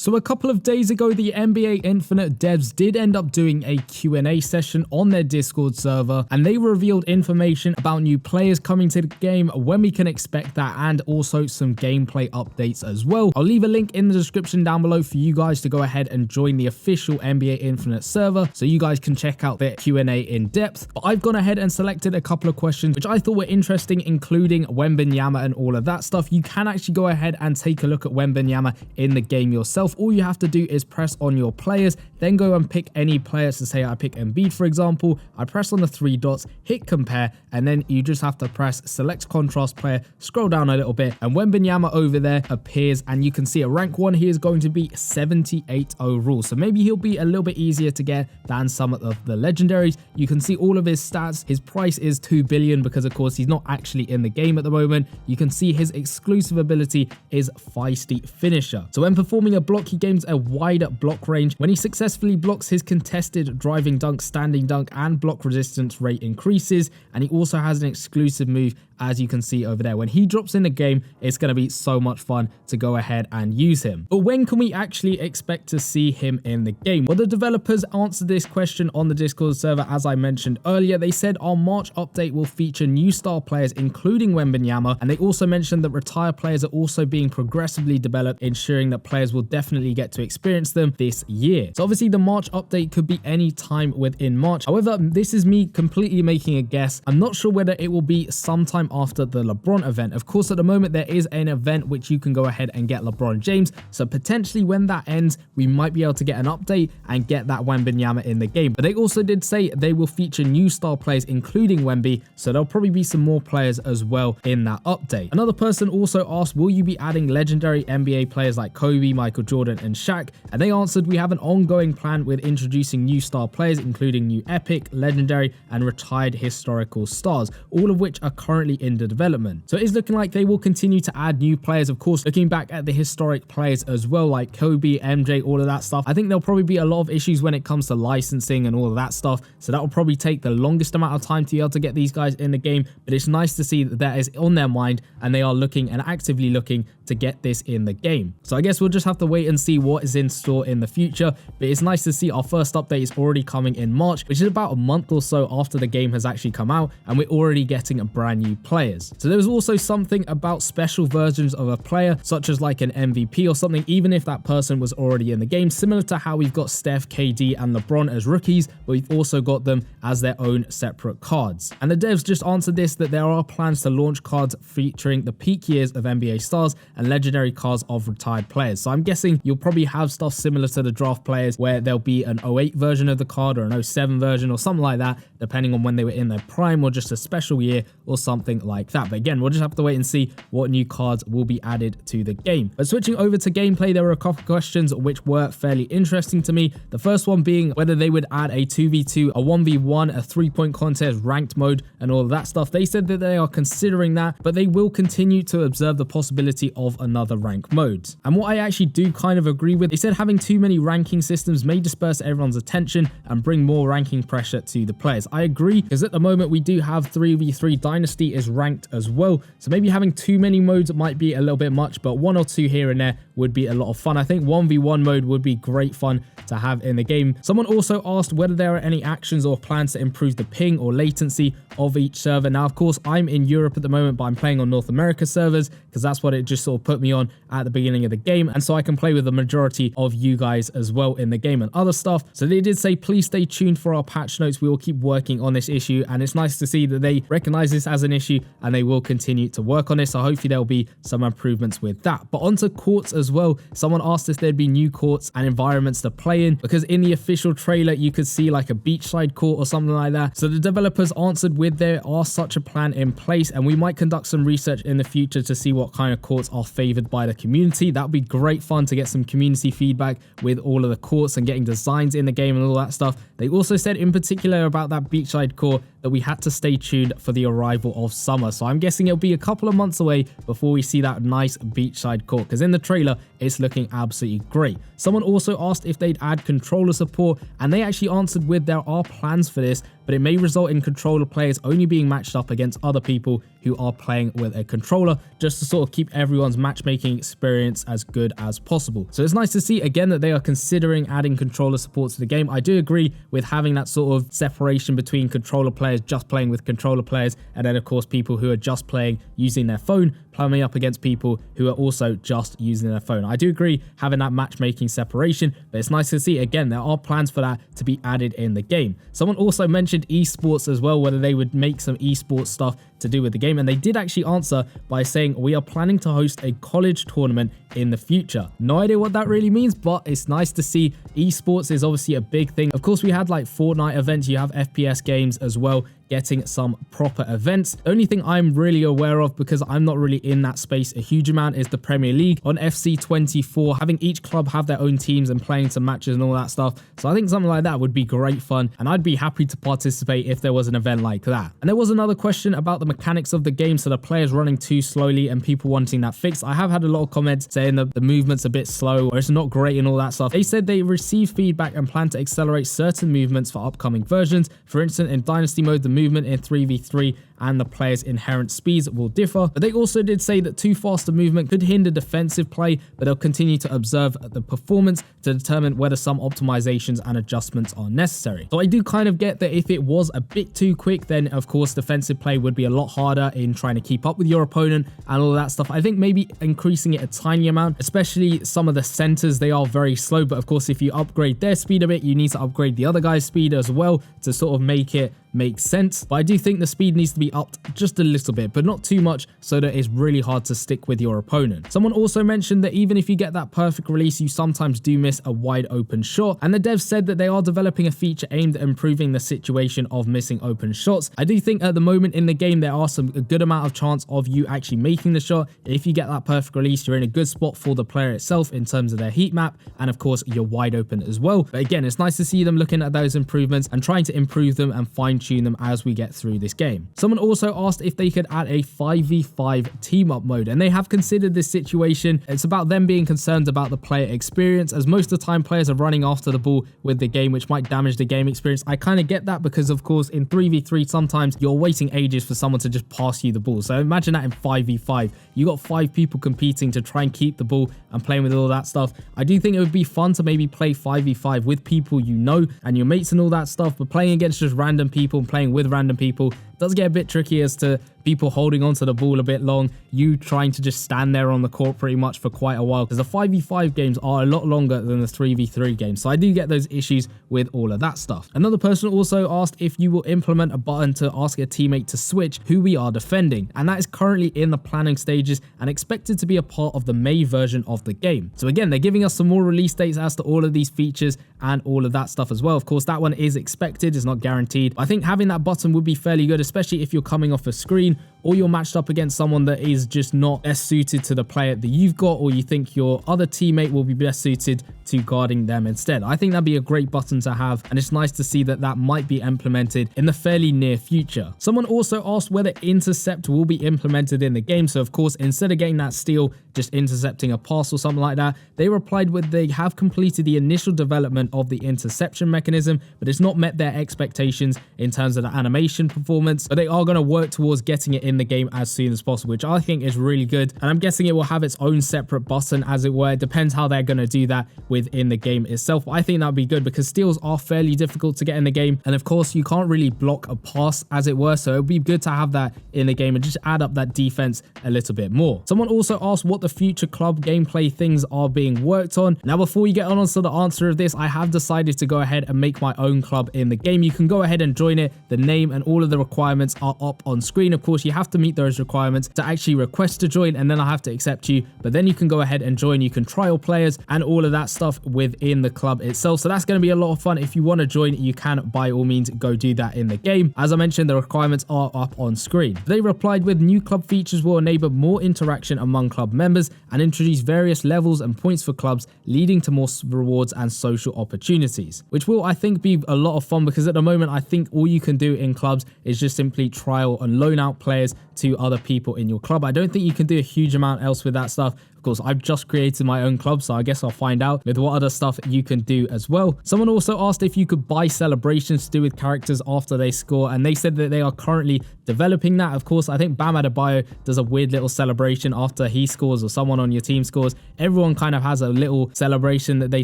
So a couple of days ago, the NBA Infinite devs did end up doing a Q&A session on their Discord server, and they revealed information about new players coming to the game, when we can expect that, and also some gameplay updates as well. I'll leave a link in the description down below for you guys to go ahead and join the official NBA Infinite server so you guys can check out their Q&A in depth. But I've gone ahead and selected a couple of questions which I thought were interesting, including WEMBANYAMA and all of that stuff. You can actually go ahead and take a look at WEMBANYAMA in the game yourself. All you have to do is press on your players, then go and pick any players. So say I pick Embiid, for example, I press on the three dots, hit compare, and then you just have to press select contrast player, scroll down a little bit, and WEMBANYAMA over there appears, and you can see at rank 1 he is going to be 78 overall. So maybe he'll be a little bit easier to get than some of the legendaries. You can see all of his stats. His price is 2 billion because of course he's not actually in the game at the moment. You can see his exclusive ability is Feisty Finisher. So when performing a block, he gains a wider block range. When he successfully blocks, his contested driving dunk, standing dunk, and block resistance rate increases, and he also has an exclusive move, as you can see over there. When he drops in the game, it's going to be so much fun to go ahead and use him. But when can we actually expect to see him in the game? Well, the developers answered this question on the Discord server, as I mentioned earlier. They said our March update will feature new star players, including WEMBANYAMA, and they also mentioned that retired players are also being progressively developed, ensuring that players will definitely get to experience them this year. So obviously the March update could be any time within March. However, this is me completely making a guess. I'm not sure whether it will be sometime after the LeBron event. Of course, at the moment there is an event which you can go ahead and get LeBron James, so potentially when that ends we might be able to get an update and get that WEMBANYAMA in the game. But they also did say they will feature new star players, including Wemby, so there'll probably be some more players as well in that update. Another person also asked, will you be adding legendary NBA players like Kobe, Michael Jordan, and Shaq? And they answered, we have an ongoing plan with introducing new star players, including new epic, legendary, and retired historical stars, all of which are currently in the development. So it is looking like they will continue to add new players. Of course, looking back at the historic players as well, like Kobe, MJ, all of that stuff, I think there'll probably be a lot of issues when it comes to licensing and all of that stuff. So that will probably take the longest amount of time to be able to get these guys in the game. But it's nice to see that that is on their mind and they are looking and actively looking to get this in the game. So I guess we'll just have to wait and see what is in store in the future. But it's nice to see our first update is already coming in March, which is about a month or so after the game has actually come out, and we're already getting a brand new players. So there was also something about special versions of a player, such as like an MVP or something, even if that person was already in the game, similar to how we've got Steph, KD, and LeBron as rookies, but we've also got them as their own separate cards. And the devs just answered this, that there are plans to launch cards featuring the peak years of NBA stars and legendary cards of retired players. So I'm guessing you'll probably have stuff similar to the draft players, where there'll be an 08 version of the card or an 07 version or something like that, depending on when they were in their prime, or just a special year or something like that. But again, we'll just have to wait and see what new cards will be added to the game. But switching over to gameplay, there were a couple of questions which were fairly interesting to me. The first one being whether they would add a 2v2, a 1v1, a 3-point contest, ranked mode, and all of that stuff. They said that they are considering that, but they will continue to observe the possibility of another rank mode. And what I actually do kind of agree with, they said having too many ranking systems may disperse everyone's attention and bring more ranking pressure to the players. I agree, because at the moment we do have 3v3, Dynasty is ranked as well, so maybe having too many modes might be a little bit much, but 1 or 2 here and there would be a lot of fun. I think 1v1 mode would be great fun to have in the game. Someone also asked whether there are any actions or plans to improve the ping or latency of each server. Now, of course, I'm in Europe at the moment, but I'm playing on North America servers because that's what it just sort of put me on at the beginning of the game, and so I can play with the majority of you guys as well in the game and other stuff. So they did say, please stay tuned for our patch notes. We will keep working on this issue, and it's nice to see that they recognize this as an issue and they will continue to work on this. So hopefully there'll be some improvements with that. But onto courts as well. Someone asked if there'd be new courts and environments to play in, because in the official trailer you could see like a beachside court or something like that. So the developers answered with there are such a plan in place, and we might conduct some research in the future to see what kind of courts are favored by the community. That would be great fun to get some community feedback with all of the courts and getting designs in the game and all that stuff. They also said in particular about that beachside court that we had to stay tuned for the arrival of summer. So I'm guessing it'll be a couple of months away before we see that nice beachside court, because in the trailer it's looking absolutely great. Someone also asked if they'd add controller support, and they actually answered with there are plans for this, but it may result in controller players only being matched up against other people who are playing with a controller, just to sort of keep everyone's matchmaking experience as good as possible. So it's nice to see again that they are considering adding controller support to the game. I do agree with having that sort of separation between controller players just playing with controller players, and then of course people who are just playing using their phone plumbing up against people who are also just using their phone. I do agree having that matchmaking separation, but it's nice to see again there are plans for that to be added in the game. Someone also mentioned esports as well, whether they would make some esports stuff to do with the game, and they did actually answer by saying we are planning to host a college tournament in the future. No idea what that really means, but it's nice to see. Esports is obviously a big thing. Of course, we had like Fortnite events, you have FPS games as well getting some proper events. The only thing I'm really aware of, because I'm not really in that space a huge amount, is the Premier League on FC24, having each club have their own teams and playing some matches and all that stuff. So I think something like that would be great fun, and I'd be happy to participate if there was an event like that. And there was another question about the mechanics of the game, so the players running too slowly and people wanting that fixed. I have had a lot of comments saying that the movement's a bit slow or it's not great and all that stuff. They said they received feedback and plan to accelerate certain movements for upcoming versions. For instance, in Dynasty mode, the movement in 3v3 and the player's inherent speeds will differ. But they also did say that too fast a movement could hinder defensive play, but they'll continue to observe the performance to determine whether some optimizations and adjustments are necessary. So I do kind of get that if it was a bit too quick, then of course defensive play would be a lot harder in trying to keep up with your opponent and all that stuff. I think maybe increasing it a tiny amount, especially some of the centers, they are very slow, but of course if you upgrade their speed a bit, you need to upgrade the other guy's speed as well to sort of make it make sense. But I do think the speed needs to be upped just a little bit, but not too much, so that it's really hard to stick with your opponent. Someone also mentioned that even if you get that perfect release, you sometimes do miss a wide open shot, and the devs said that they are developing a feature aimed at improving the situation of missing open shots. I do think at the moment in the game there are a good amount of chance of you actually making the shot. If you get that perfect release, you're in a good spot for the player itself in terms of their heat map, and of course you're wide open as well. But again, it's nice to see them looking at those improvements and trying to improve them and fine-tune them as we get through this game. Someone also asked if they could add a 5v5 team-up mode, and they have considered this situation. It's about them being concerned about the player experience, as most of the time players are running after the ball with the game, which might damage the game experience. I kind of get that, because of course in 3v3 sometimes you're waiting ages for someone to just pass you the ball. So imagine that in 5v5, you got 5 people competing to try and keep the ball and playing with all that stuff. I do think it would be fun to maybe play 5v5 with people you know and your mates and all that stuff, but playing against just random people and playing with random people does get a bit tricky as to people holding onto the ball a bit long, you trying to just stand there on the court pretty much for quite a while, because the 5v5 games are a lot longer than the 3v3 games. So I do get those issues with all of that stuff. Another person also asked if you will implement a button to ask a teammate to switch who we are defending, and that is currently in the planning stages and expected to be a part of the May version of the game. So again, they're giving us some more release dates as to all of these features and all of that stuff as well. Of course, that one is expected, it's not guaranteed. I think having that button would be fairly good, especially if you're coming off a screen or you're matched up against someone that is just not best suited to the player that you've got, or you think your other teammate will be best suited to guarding them instead. I think that'd be a great button to have, and it's nice to see that that might be implemented in the fairly near future. Someone also asked whether intercept will be implemented in the game. So of course, instead of getting that steal, just intercepting a pass or something like that, they replied with they have completed the initial development of the interception mechanism, but it's not met their expectations in terms of the animation performance, but they are going to work towards getting it in the game as soon as possible, which I think is really good. And I'm guessing it will have its own separate button, as it were. It depends how they're going to do that within the game itself. But I think that'd be good, because steals are fairly difficult to get in the game, and of course you can't really block a pass, as it were, so it'd be good to have that in the game and just add up that defense a little bit more. Someone also asked what the future club gameplay things are being worked on. Now, before you get on to the answer of this, I have decided to go ahead and make my own club in the game. You can go ahead and join it. The name and all of the requirements are up on screen. Of course, you have to meet those requirements to actually request to join, and then I have to accept you, but then you can go ahead and join. You can trial players and all of that stuff within the club itself, so that's going to be a lot of fun. If you want to join, you can by all means go do that in the game. As I mentioned, the requirements are up on screen. They replied with new club features will enable more interaction among club members and introduce various levels and points for clubs, leading to more rewards and social opportunities, which will, I think, be a lot of fun, because at the moment I think all you can do in clubs is just simply trial and loan out players to other people in your club. I don't think you can do a huge amount else with that stuff. Of Of course, I've just created my own club, so I guess I'll find out with what other stuff you can do as well. Someone also asked if you could buy celebrations to do with characters after they score, and they said that they are currently developing that. Of course, I think Bam Adebayo does a weird little celebration after he scores or someone on your team scores. Everyone kind of has a little celebration that they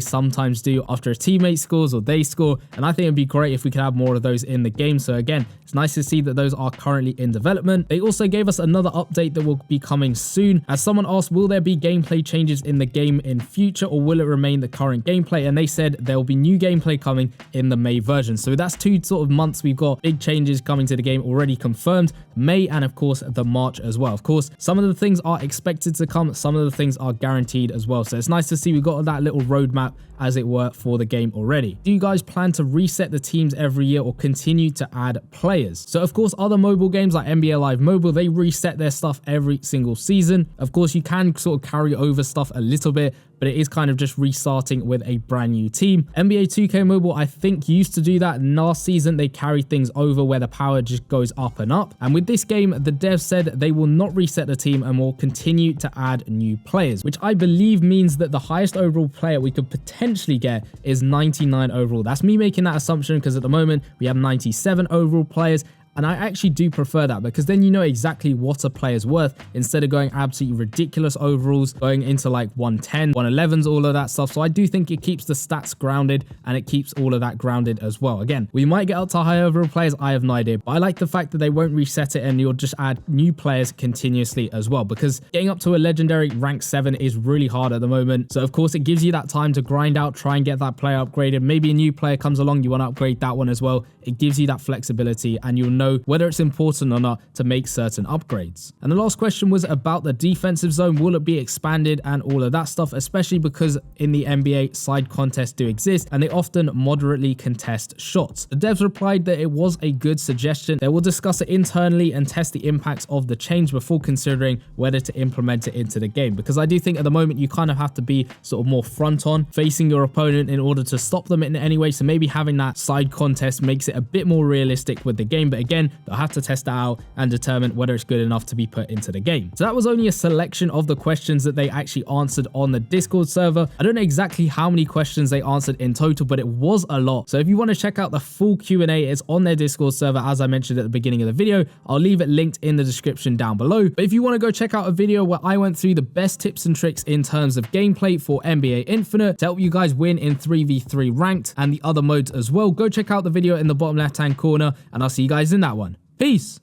sometimes do after a teammate scores or they score, and I think it'd be great if we could have more of those in the game. So again, it's nice to see that those are currently in development. They also gave us another update that will be coming soon. As someone asked, will there be gameplay changes in the game in future, or will it remain the current gameplay? And they said there will be new gameplay coming in the May version. So that's 2 sort of months we've got big changes coming to the game already confirmed, May and of course the March as well. Of course, some of the things are expected to come, some of the things are guaranteed as well. So it's nice to see we've got that little roadmap, as it were, for the game already. Do you guys plan to reset the teams every year or continue to add players? So of course, other mobile games like NBA Live Mobile, they reset their stuff every single season. Of course, you can sort of carry over stuff a little bit, but it is kind of just restarting with a brand new team. NBA 2K Mobile, I think, used to do that. Last season, they carried things over where the power just goes up and up. And with this game, the devs said they will not reset the team and will continue to add new players, which I believe means that the highest overall player we could potentially get is 99 overall. That's me making that assumption because at the moment we have 97 overall players. And I actually do prefer that, because then you know exactly what a player's worth instead of going absolutely ridiculous overalls, going into like 110, 111s, all of that stuff. So I do think it keeps the stats grounded and it keeps all of that grounded as well. Again, we might get up to high overall players, I have no idea, but I like the fact that they won't reset it and you'll just add new players continuously as well, because getting up to a legendary rank 7 is really hard at the moment. So of course it gives you that time to grind out, try and get that player upgraded. Maybe a new player comes along, you want to upgrade that one as well. It gives you that flexibility and you'll know whether it's important or not to make certain upgrades. And the last question was about the defensive zone. Will it be expanded and all of that stuff, especially because in the NBA side contests do exist and they often moderately contest shots. The devs replied that it was a good suggestion. They will discuss it internally and test the impacts of the change before considering whether to implement it into the game, because I do think at the moment you kind of have to be sort of more front on facing your opponent in order to stop them in any way. So maybe having that side contest makes it a bit more realistic with the game, but again, they'll have to test that out and determine whether it's good enough to be put into the game. So that was only a selection of the questions that they actually answered on the Discord server. I don't know exactly how many questions they answered in total, but it was a lot. So if you want to check out the full Q&A, it's on their Discord server, as I mentioned at the beginning of the video. I'll leave it linked in the description down below. But if you want to go check out a video where I went through the best tips and tricks in terms of gameplay for NBA Infinite to help you guys win in 3v3 ranked and the other modes as well, go check out the video in the bottom left hand corner and I'll see you guys in that one. Peace.